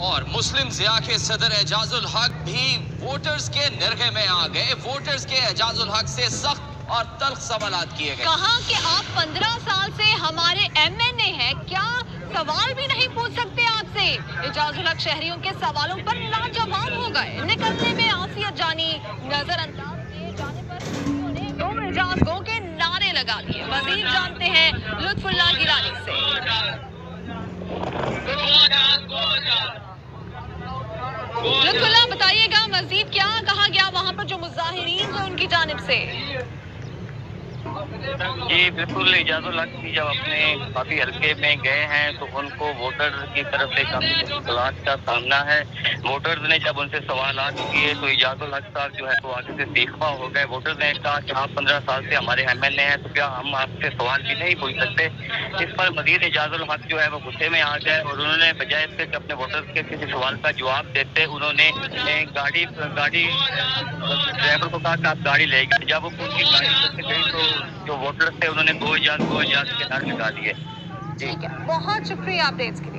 اور مسلم ضیاء کے صدر اعجاز الحق بھی ووٹرز کے نرغے میں آ گئے. ووٹرز کے اعجاز الحق سے سخت اور تلخ سوالات کیے گئے. کہا کہ آپ 15 سال سے ہمارے این ہیں, کیا سوال بھی نہیں پوچھ سکتے آپ سے؟ اعجاز الحق شہریوں کے سوالوں پر لاجواب ہو گئے. نکلنے میں عافیت جانی, نظر انداز کیے جانے پر انہوں نے دو اعجاز گو کے نعرے لگا دیے. مزید جانتے ہیں لطف اللہ گیلانی سے. لطف اللہ بتائیے گا مزید کیا کہا گیا وہاں پر جو مظاہرین ہیں ان کی جانب سے؟ جی بالکل, اعجاز الحق بھی جب اپنے کافی حلقے میں گئے ہیں تو ان کو ووٹر کی طرف سے کافی مشکلات کا سامنا ہے. ووٹرز نے جب ان سے سوالات کیے تو اعجاز الحق صاحب جو ہے تو آگے سے دیکھوا ہو گئے. ووٹرز نے کہا کہ آپ 15 سال سے ہمارے ایم این اے ہیں تو کیا ہم آپ سے سوال بھی نہیں پوچھ سکتے؟ اس پر مزید اعجاز الحق جو ہے وہ غصے میں آ گئے اور انہوں نے بجائے اس کے کہ اپنے ووٹرز کے کسی سوال کا جواب دیتے, انہوں نے گاڑی ڈرائیور کو کہا کہ آپ گاڑی لے گئے. جب وہ ان کی گاڑی سے گئی تو جو ووٹرز تھے انہوں نے دو اعجاز کے نعرے لگا دیے. ٹھیک ہے, بہت شکریہ اپڈیٹس کے لیے.